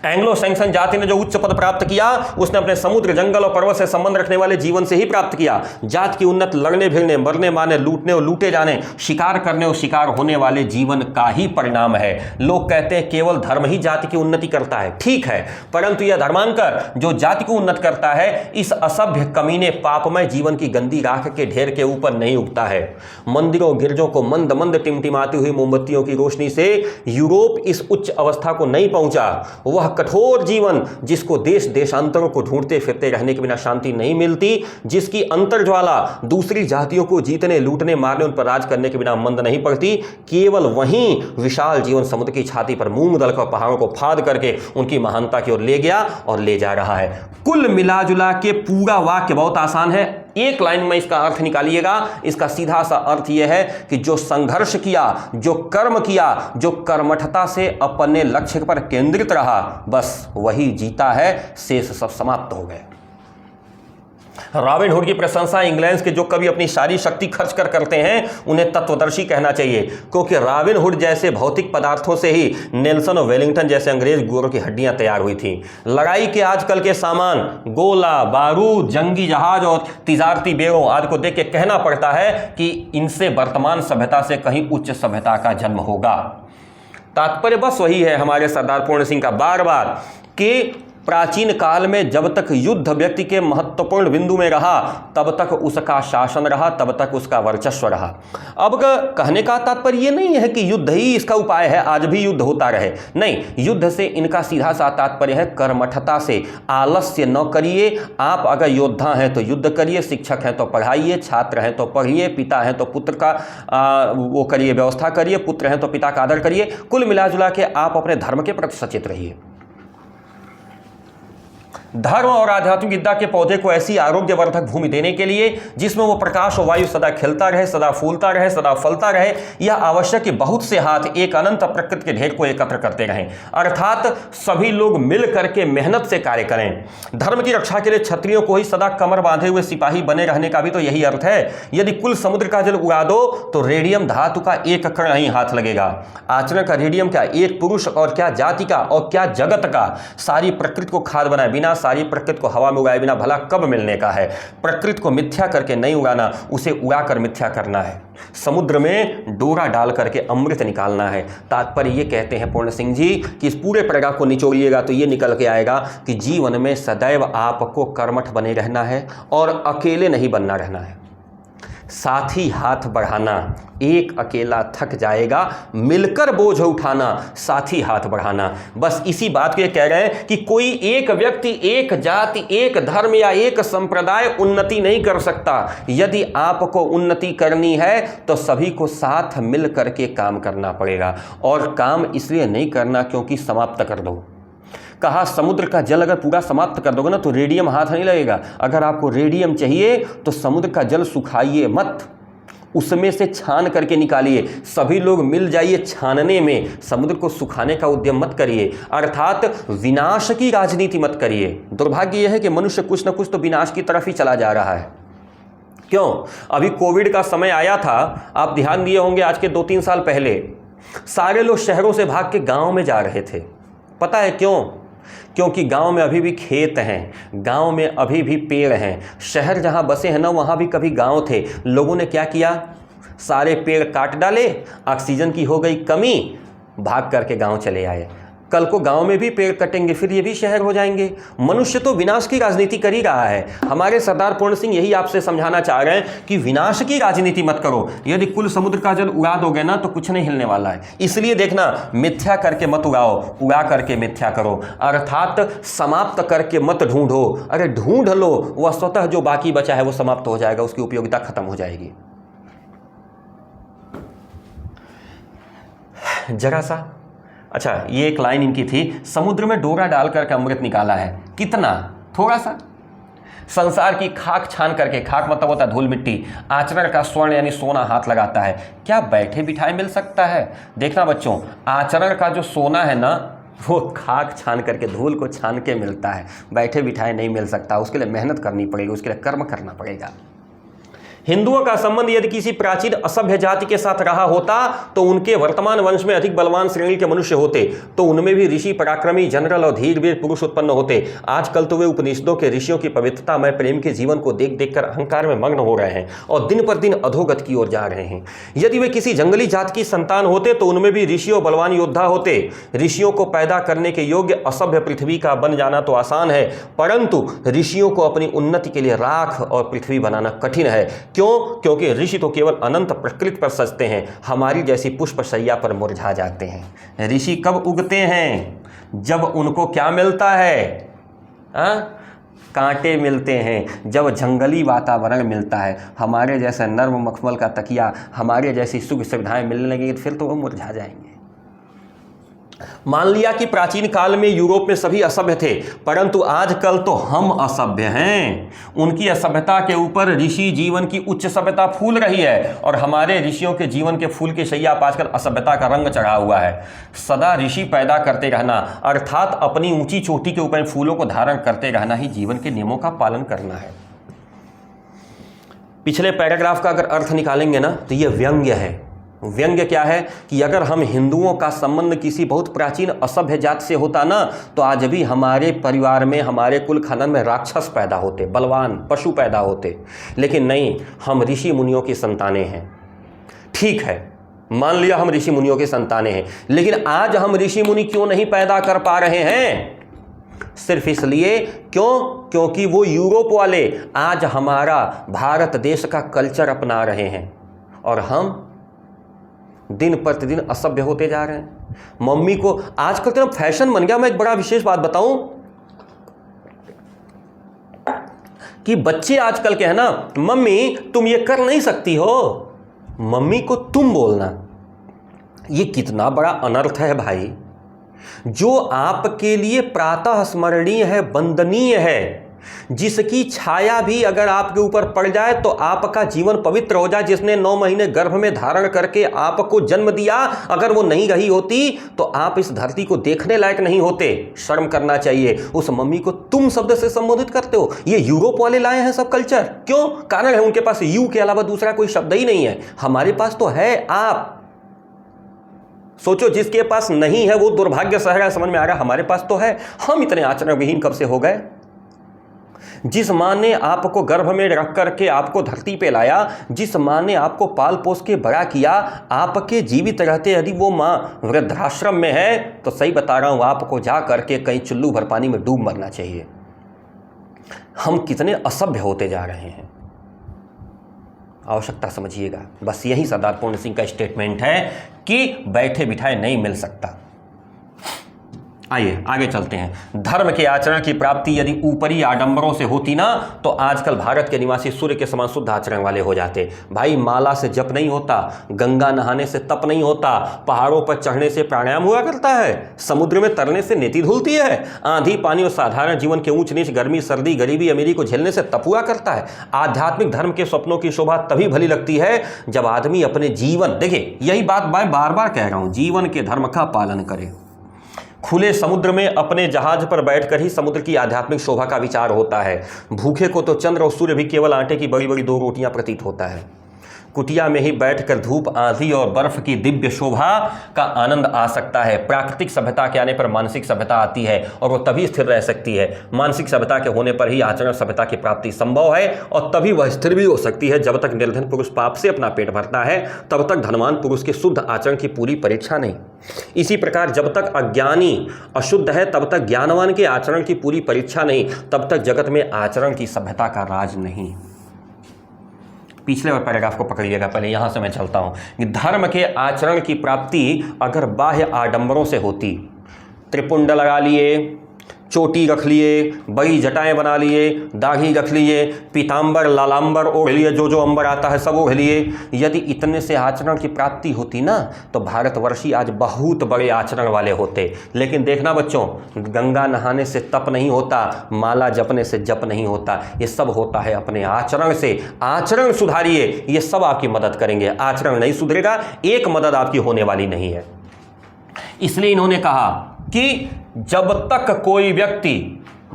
एंग्लो सैक्सन जाति ने जो उच्च पद प्राप्त किया, उसने अपने समुद्र, जंगल और पर्वत से संबंध रखने वाले जीवन से ही प्राप्त किया। जात की उन्नत लड़ने भिड़ने, मरने मारने, लूटने और लूटे जाने, शिकार करने और शिकार होने वाले जीवन का ही परिणाम है। लोग कहते हैं केवल धर्म ही जाति की उन्नति करता है, ठीक है, परंतु यह धर्मांकर जो जाति को उन्नत करता है, इस असभ्य, कमीने, पापमय जीवन की गंदी राख के ढेर के ऊपर नहीं उगता है। मंदिरों गिरजों को मंद मंद टिमटिमाती हुई मोमबत्तियों की रोशनी से यूरोप इस उच्च अवस्था को नहीं पहुंचा। वह कठोर जीवन जिसको देश देशांतरों को ढूंढते फिरते रहने के बिना शांति नहीं मिलती, जिसकी अंतर्ज्वाला दूसरी जातियों को जीतने, लूटने, मारने, उन पर राज करने के बिना मंद नहीं पड़ती, केवल वहीं विशाल जीवन समुद्र की छाती पर मूंग दल कर पहाड़ों को फाड़ करके उनकी महानता की ओर ले गया और ले जा रहा है। कुल मिला जुला के पूरा वाक्य बहुत आसान है, एक लाइन में इसका अर्थ निकालिएगा। इसका सीधा सा अर्थ यह है कि जो संघर्ष किया, जो कर्म किया, जो कर्मठता से अपने लक्ष्य पर केंद्रित रहा, बस वही जीता है, शेष सब समाप्त हो गए। रॉबिन हुड की प्रशंसा इंग्लैंड के जो कभी अपनी सारी शक्ति खर्च कर करते हैं, उन्हें तत्वदर्शी कहना चाहिए, क्योंकि रॉबिन हुड जैसे भौतिक पदार्थों से ही नेल्सन और वेलिंगटन जैसे अंग्रेज गोरों की हड्डियां तैयार हुई थी। लड़ाई के आजकल के सामान, गोला बारूद, जंगी जहाज और तिजारती बेड़ों आदि को देख के कहना पड़ता है कि इनसे वर्तमान सभ्यता से कहीं उच्च सभ्यता का जन्म होगा। तात्पर्य बस वही है हमारे सरदार पूर्ण सिंह का बार बार कि प्राचीन काल में जब तक युद्ध व्यक्ति के महत्वपूर्ण बिंदु में रहा, तब तक उसका शासन रहा, तब तक उसका वर्चस्व रहा। अब कहने का तात्पर्य ये नहीं है कि युद्ध ही इसका उपाय है, आज भी युद्ध होता रहे, नहीं, युद्ध से इनका सीधा सा तात्पर्य है कर्मठता से। आलस्य न करिए। आप अगर योद्धा हैं तो युद्ध करिए, शिक्षक हैं तो पढ़ाइए, छात्र हैं तो पढ़िए, पिता हैं तो पुत्र का वो करिए, व्यवस्था करिए, पुत्र हैं तो पिता का आदर करिए। कुल मिला जुला के आप अपने धर्म के प्रति सचेत रहिए। धर्म और आध्यात्मिकता के पौधे को ऐसी आरोग्यवर्धक भूमि देने के लिए जिसमें वो प्रकाश और वायु सदा खिलता रहे, सदा फूलता रहे, सदा फलता रहे, यह आवश्यक कि बहुत से हाथ एक अनंत प्रकृति के ढेर को एकत्र करते रहें, अर्थात सभी लोग मिल करके मेहनत से कार्य करें। धर्म की रक्षा के लिए क्षत्रियों को ही सदा कमर बांधे हुए सिपाही बने रहने का भी तो यही अर्थ है। यदि कुल समुद्र का जल उड़ा दो तो रेडियम धातु का एक कण नहीं हाथ लगेगा। आचरण का रेडियम क्या एक पुरुष और क्या जाति का और क्या जगत का, सारी प्रकृति को खाद बनाए बिना, सारी प्रकृति को हवा में उड़ाए बिना भला कब मिलने का है। प्रकृति को मिथ्या करके नहीं उड़ाना, उसे उड़ाकर मिथ्या करना है। समुद्र में डोरा डाल करके अमृत निकालना है। तात्पर्य ये कहते हैं पूर्ण सिंह जी कि इस पूरे पैराग्राफ को निचोड़िएगा तो ये निकल के आएगा कि जीवन में सदैव आपको कर्मठ बने रहना है और अकेले नहीं बनना रहना है, साथी हाथ बढ़ाना। एक अकेला थक जाएगा, मिलकर बोझ उठाना, साथी हाथ बढ़ाना। बस इसी बात को ये कह रहे हैं कि कोई एक व्यक्ति, एक जाति, एक धर्म या एक संप्रदाय उन्नति नहीं कर सकता। यदि आपको उन्नति करनी है तो सभी को साथ मिल करके काम करना पड़ेगा। और काम इसलिए नहीं करना क्योंकि समाप्त कर दो। कहा समुद्र का जल अगर पूरा समाप्त कर दोगे ना तो रेडियम हाथ नहीं लगेगा। अगर आपको रेडियम चाहिए तो समुद्र का जल सुखाइए मत, उसमें से छान करके निकालिए। सभी लोग मिल जाइए छानने में, समुद्र को सुखाने का उद्यम मत करिए, अर्थात विनाश की राजनीति मत करिए। दुर्भाग्य यह है कि मनुष्य कुछ न कुछ तो विनाश की तरफ ही चला जा रहा है। क्यों? अभी कोविड का समय आया था, आप ध्यान दिए होंगे, आज के 2-3 साल पहले सारे लोग शहरों से भाग के गाँव में जा रहे थे। पता है क्यों? क्योंकि गांव में अभी भी खेत हैं, गांव में अभी भी पेड़ हैं। शहर जहां बसे हैं ना वहां भी कभी गांव थे। लोगों ने क्या किया, सारे पेड़ काट डाले, ऑक्सीजन की हो गई कमी, भाग करके गांव चले आए। कल को गांव में भी पेड़ कटेंगे, फिर ये भी शहर हो जाएंगे। मनुष्य तो विनाश की राजनीति कर ही रहा है। हमारे सरदार पूर्ण सिंह यही आपसे समझाना चाह रहे हैं कि विनाश की राजनीति मत करो। यदि कुल समुद्र का जल उड़ा दोगे ना तो कुछ नहीं हिलने वाला है। इसलिए देखना, मिथ्या करके मत उड़ाओ, उड़ा करके मिथ्या करो, अर्थात समाप्त करके मत ढूंढो। अरे ढूंढ लो, वह स्वतः जो बाकी बचा है वो समाप्त हो जाएगा, उसकी उपयोगिता खत्म हो जाएगी। जरा सा अच्छा, ये एक लाइन इनकी थी, समुद्र में डोरा डालकर अमृत निकाला है। कितना? थोड़ा सा। संसार की खाक छान करके, खाक मतलब होता है धूल मिट्टी, आचरण का स्वर्ण यानी सोना हाथ लगाता है। क्या बैठे बिठाए मिल सकता है? देखना बच्चों, आचरण का जो सोना है ना वो खाक छान करके, धूल को छान के मिलता है, बैठे बिठाए नहीं मिल सकता। उसके लिए मेहनत करनी पड़ेगी, उसके लिए कर्म करना पड़ेगा। हिंदुओं का संबंध यदि किसी प्राचीन असभ्य जाति के साथ रहा होता तो उनके वर्तमान वंश में अधिक बलवान श्रेणी के मनुष्य होते, तो उनमें भी ऋषि, पराक्रमी, जनरल और धीरवीर पुरुष उत्पन्न होते। आजकल तो वे उपनिषदों के ऋषियों की पवित्रता में प्रेम के जीवन को देख देख कर अहंकार में मग्न हो रहे हैं और दिन पर दिन अधोगति की ओर जा रहे हैं। यदि वे किसी जंगली जाति की संतान होते तो उनमें भी ऋषि और बलवान योद्धा होते। ऋषियों को पैदा करने के योग्य असभ्य पृथ्वी का बन जाना तो आसान है, परंतु ऋषियों को अपनी उन्नति के लिए राख और पृथ्वी बनाना कठिन है। क्यों? क्योंकि ऋषि तो केवल अनंत प्रकृति पर सजते हैं, हमारी जैसी पुष्पशैया पर मुरझा जाते हैं। ऋषि कब उगते हैं? जब उनको क्या मिलता है? कांटे मिलते हैं, जब जंगली वातावरण मिलता है। हमारे जैसा नर्म मखमल का तकिया, हमारे जैसी सुख सुविधाएं मिलने लगेंगी फिर तो वो मुरझा जाएंगे। मान लिया कि प्राचीन काल में यूरोप में सभी असभ्य थे, परंतु आजकल तो हम असभ्य हैं। उनकी असभ्यता के ऊपर ऋषि जीवन की उच्च सभ्यता फूल रही है और हमारे ऋषियों के जीवन के फूल के शैया पर आजकल असभ्यता का रंग चढ़ा हुआ है। सदा ऋषि पैदा करते रहना, अर्थात अपनी ऊंची चोटी के ऊपर फूलों को धारण करते रहना ही जीवन के नियमों का पालन करना है। पिछले पैराग्राफ का अगर अर्थ निकालेंगे ना तो यह व्यंग्य है। व्यंग्य क्या है कि अगर हम हिंदुओं का संबंध किसी बहुत प्राचीन असभ्य जात से होता ना तो आज भी हमारे परिवार में, हमारे कुल खानदान में राक्षस पैदा होते, बलवान पशु पैदा होते। लेकिन नहीं, हम ऋषि मुनियों की संतानें हैं। ठीक है, मान लिया हम ऋषि मुनियों की संतानें हैं, लेकिन आज हम ऋषि मुनि क्यों नहीं पैदा कर पा रहे हैं? सिर्फ इसलिए क्योंकि वो यूरोप वाले आज हमारा भारत देश का कल्चर अपना रहे हैं और हम दिन प्रतिदिन असभ्य होते जा रहे हैं। मम्मी को आजकल तो फैशन बन गया। मैं एक बड़ा विशेष बात बताऊं कि बच्चे आजकल के हैं ना, मम्मी तुम ये कर नहीं सकती हो, मम्मी को तुम बोलना, ये कितना बड़ा अनर्थ है भाई। जो आपके लिए प्रातः स्मरणीय है, वंदनीय है, जिसकी छाया भी अगर आपके ऊपर पड़ जाए तो आपका जीवन पवित्र हो जाए, जिसने 9 महीने गर्भ में धारण करके आपको जन्म दिया, अगर वो नहीं रही होती तो आप इस धरती को देखने लायक नहीं होते। शर्म करना चाहिए। उस मम्मी को तुम शब्द से संबोधित करते हो। ये यूरोप वाले लाए हैं सब कल्चर। क्यों? कारण है उनके पास यू के अलावा दूसरा कोई शब्द ही नहीं है। हमारे पास तो है। आप सोचो, जिसके पास नहीं है वो दुर्भाग्य सह रहा है। समझ में आ रहा? हमारे पास तो है। हम इतने आचरण विहीन कब से हो गए? जिस मां ने आपको गर्भ में रख करके आपको धरती पे लाया, जिस मां ने आपको पाल पोस के बड़ा किया, आपके जीवित रहते यदि वो मां वृद्धाश्रम में है तो सही बता रहा हूं, आपको जा करके कहीं चुल्लू भर पानी में डूब मरना चाहिए। हम कितने असभ्य होते जा रहे हैं, आवश्यकता समझिएगा। बस यही सरदार पूर्ण सिंह का स्टेटमेंट है कि बैठे बिठाए नहीं मिल सकता। आइए आगे चलते हैं। धर्म के आचरण की प्राप्ति यदि ऊपरी आडंबरों से होती ना तो आजकल भारत के निवासी सूर्य के समान शुद्ध आचरण वाले हो जाते। भाई, माला से जप नहीं होता, गंगा नहाने से तप नहीं होता, पहाड़ों पर चढ़ने से प्राणायाम हुआ करता है, समुद्र में तरने से नीति धुलती है, आंधी पानी और साधारण जीवन के ऊंच नीच, गर्मी सर्दी गरीबी अमीरी को झेलने से तप हुआ करता है। आध्यात्मिक धर्म के स्वप्नों की शोभा तभी भली लगती है जब आदमी अपने जीवन, देखिए यही बात मैं बार बार कह रहा हूं, जीवन के धर्म का पालन करे। खुले समुद्र में अपने जहाज पर बैठकर ही समुद्र की आध्यात्मिक शोभा का विचार होता है। भूखे को तो चंद्र और सूर्य भी केवल आटे की बड़ी बड़ी 2 रोटियां प्रतीत होता है। कुटिया में ही बैठकर धूप, आंधी और बर्फ की दिव्य शोभा का आनंद आ सकता है। प्राकृतिक सभ्यता के आने पर मानसिक सभ्यता आती है और वो तभी स्थिर रह सकती है। मानसिक सभ्यता के होने पर ही आचरण सभ्यता की प्राप्ति संभव है और तभी वह स्थिर भी हो सकती है। जब तक निर्धन पुरुष पाप से अपना पेट भरता है तब तक धनवान पुरुष के शुद्ध आचरण की पूरी परीक्षा नहीं। इसी प्रकार जब तक अज्ञानी अशुद्ध है तब तक ज्ञानवान के आचरण की पूरी परीक्षा नहीं, तब तक जगत में आचरण की सभ्यता का राज नहीं। पिछले पैराग्राफ को पकड़िएगा, पहले यहां से मैं चलता हूं। धर्म के आचरण की प्राप्ति अगर बाह्य आडंबरों से होती, त्रिपुंड लगा लिए, चोटी रख लिए, बड़ी जटाएं बना लिए, दाढ़ी रख लिए, पीतांबर लालांबर ओढ़ लिए, जो अंबर आता है सब ओढ़ लिए, यदि इतने से आचरण की प्राप्ति होती ना तो भारतवर्षी आज बहुत बड़े आचरण वाले होते। लेकिन देखना बच्चों, गंगा नहाने से तप नहीं होता, माला जपने से जप नहीं होता, ये सब होता है अपने आचरण से। आचरण सुधारिए, ये सब आपकी मदद करेंगे। आचरण नहीं सुधरेगा, एक मदद आपकी होने वाली नहीं है। इसलिए इन्होंने कहा कि जब तक कोई व्यक्ति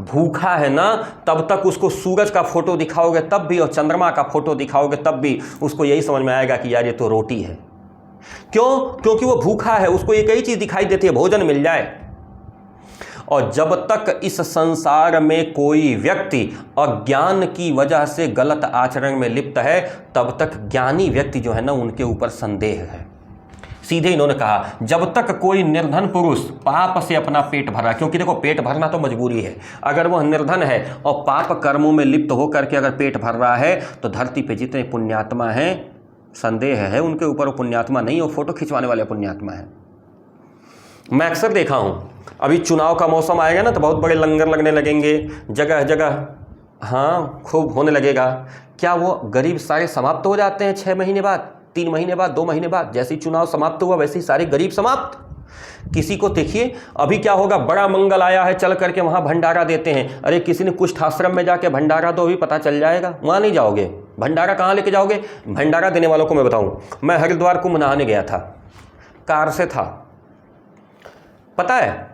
भूखा है ना तब तक उसको सूरज का फोटो दिखाओगे तब भी और चंद्रमा का फोटो दिखाओगे तब भी उसको यही समझ में आएगा कि यार ये तो रोटी है। क्यों? क्योंकि वो भूखा है, उसको एक ही चीज दिखाई देती है, भोजन मिल जाए। और जब तक इस संसार में कोई व्यक्ति अज्ञान की वजह से गलत आचरण में लिप्त है तब तक ज्ञानी व्यक्ति जो है ना उनके ऊपर संदेह है। सीधे इन्होंने कहा जब तक कोई निर्धन पुरुष पाप से अपना पेट भरा, क्योंकि देखो पेट भरना तो मजबूरी है, अगर वह निर्धन है और पाप कर्मों में लिप्त होकर के अगर पेट भर रहा है तो धरती पे जितने पुण्यात्मा हैं संदेह है उनके ऊपर वो पुण्यात्मा नहीं, वो फोटो खिंचवाने वाले पुण्यात्मा है। मैं अक्सर देखा हूं, अभी चुनाव का मौसम आएगा ना तो बहुत बड़े लंगर लगने लगेंगे जगह जगह, हाँ खूब होने लगेगा। क्या वो गरीब सारे समाप्त हो जाते हैं 6 महीने बाद, 3 महीने बाद, 2 महीने बाद? जैसे ही चुनाव समाप्त हुआ वैसे ही सारे गरीब समाप्त। किसी को देखिए अभी क्या होगा, बड़ा मंगल आया है चल करके वहां भंडारा देते हैं। अरे किसी ने कुष्ठ आश्रम में जाके भंडारा दो, भी पता चल जाएगा। वहां नहीं जाओगे, भंडारा कहां लेके जाओगे? भंडारा देने वालों को मैं बताऊं, मैं हरिद्वार कुंभ नहाने गया था, कार से था। पता है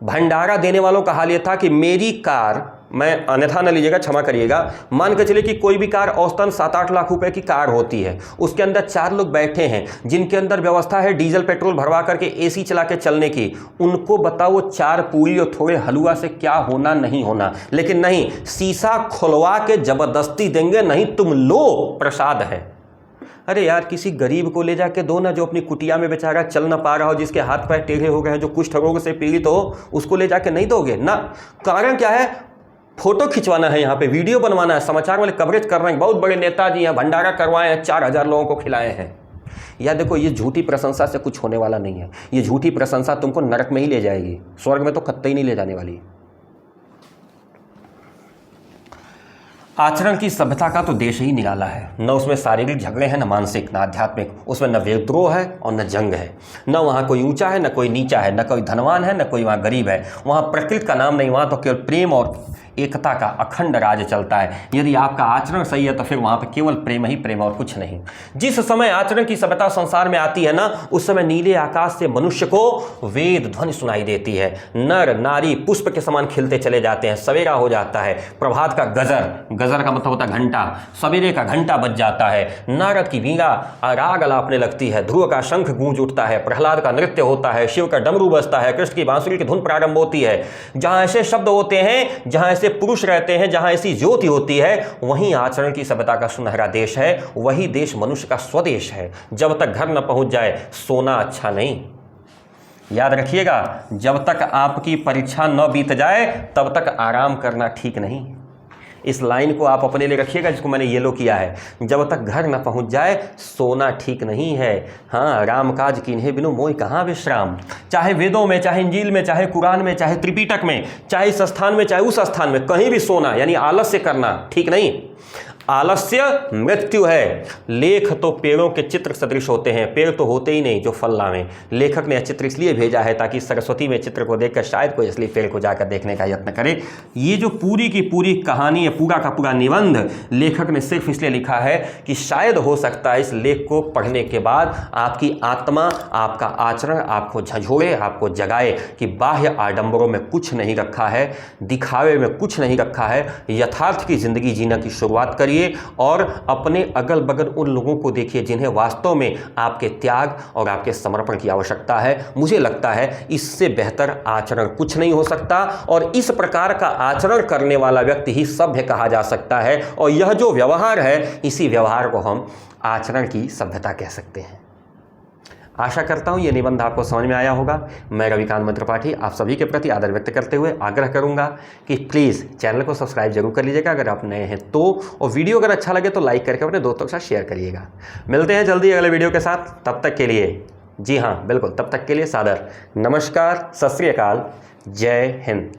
भंडारा देने वालों का हाल यह था कि मेरी कार, मैं अन्यथा न लीजिएगा, क्षमा करिएगा, मान के चले कि कोई भी कार औसतन 7-8 लाख रुपए की कार होती है, उसके अंदर 4 लोग बैठे हैं जिनके अंदर व्यवस्था है डीजल पेट्रोल भरवा करके एसी चला के चलने की। उनको बताओ वो 4 पूरी और थोड़े हलवा से क्या होना नहीं होना, लेकिन नहीं, शीशा खुलवा के जबरदस्ती देंगे, नहीं तुम लो प्रसाद है। अरे यार किसी गरीब को ले जाके दो ना, जो अपनी कुटिया में बेचारा चल ना पा रहा हो, जिसके हाथ पैर टेढ़े हो गए हैं, जो कुष्ठ रोग से पीड़ित हो, उसको ले जाके नहीं दोगे ना। कारण क्या है? फोटो खिंचवाना है, यहाँ पे वीडियो बनवाना है, समाचार वाले कवरेज कर रहे हैं, बहुत बड़े नेताजी हैं, भंडारा करवाए हैं, 4000 लोगों को खिलाए हैं। या देखो ये झूठी प्रशंसा से कुछ होने वाला नहीं है। ये झूठी प्रशंसा तुमको नरक में ही ले जाएगी, स्वर्ग में तो कतई नहीं ले जाने वाली। आचरण की सभ्यता का तो देश ही निराला है। न उसमें शारीरिक झगड़े हैं, न मानसिक, न आध्यात्मिक। उसमें न विद्रोह है और न जंग है। न वहाँ कोई ऊंचा है, न कोई नीचा है, न कोई धनवान है, न कोई वहाँ गरीब है। वहाँ प्रकृति का नाम नहीं, वहाँ तो केवल प्रेम और एकता का अखंड राज चलता है। यदि आपका आचरण सही है तो फिर वहाँ पर केवल प्रेम ही प्रेम और कुछ नहीं। जिस समय आचरण की सभ्यता संसार में आती है ना, उस समय नीले आकाश से मनुष्य को वेद ध्वनि सुनाई देती है। नर नारी पुष्प के समान खिलते चले जाते हैं। सवेरा हो जाता है, प्रभात का गजर का मतलब होता है घंटा, सवेरे का घंटा बज जाता है। नारद की वीणा राग अलापने लगती है, ध्रुव का शंख गूंज उठता है, प्रहलाद का नृत्य होता है, शिव का डमरू बजता है, कृष्ण की बांसुरी की धुन प्रारंभ होती है। जहां ऐसे शब्द होते हैं, जहां ऐसे पुरुष रहते हैं, जहां ऐसी ज्योति होती है, वहीं आचरण की सभ्यता का सुनहरा देश है। वही देश मनुष्य का स्वदेश है। जब तक घर न पहुंच जाए सोना अच्छा नहीं। याद रखिएगा, जब तक आपकी परीक्षा न बीत जाए तब तक आराम करना ठीक नहीं। इस लाइन को आप अपने लिए रखिएगा, जिसको मैंने येलो किया है। जब तक घर न पहुंच जाए सोना ठीक नहीं है। हाँ, राम काज कीन्हे बिनु मोय कहाँ विश्राम। चाहे वेदों में, चाहे इंजील में, चाहे कुरान में, चाहे त्रिपिटक में, चाहे इस स्थान में, चाहे उस स्थान में, कहीं भी सोना यानी आलस्य करना ठीक नहीं। आलस्य मृत्यु है। लेख तो पेड़ों के चित्र सदृश होते हैं, पेड़ तो होते ही नहीं जो फल लावें। लेखक ने यह चित्र इसलिए भेजा है ताकि सरस्वती में चित्र को देखकर शायद कोई असली पेड़ को जाकर देखने का यत्न करे। ये जो पूरी की पूरी कहानी है, पूरा का पूरा निबंध लेखक ने सिर्फ इसलिए लिखा है कि शायद हो सकता है इस लेख को पढ़ने के बाद आपकी आत्मा, आपका आचरण आपको झंझोड़े, आपको जगाए कि बाह्य आडंबरों में कुछ नहीं रखा है, दिखावे में कुछ नहीं रखा है। यथार्थ की जिंदगी जीने की शुरुआत करिए और अपने अगल बगल उन लोगों को देखिए जिन्हें वास्तव में आपके त्याग और आपके समर्पण की आवश्यकता है। मुझे लगता है इससे बेहतर आचरण कुछ नहीं हो सकता और इस प्रकार का आचरण करने वाला व्यक्ति ही सभ्य कहा जा सकता है। और यह जो व्यवहार है, इसी व्यवहार को हम आचरण की सभ्यता कह सकते हैं। आशा करता हूं यह निबंध आपको समझ में आया होगा। मैं रविकांत त्रिपाठी आप सभी के प्रति आदर व्यक्त करते हुए आग्रह करूंगा कि प्लीज़ चैनल को सब्सक्राइब जरूर कर लीजिएगा अगर आप नए हैं तो, और वीडियो अगर अच्छा लगे तो लाइक करके अपने दोस्तों के साथ शेयर करिएगा। मिलते हैं जल्दी अगले वीडियो के साथ। तब तक के लिए, जी हाँ बिल्कुल, तब तक के लिए सादर नमस्कार, सत श्री अकाल, जय हिंद।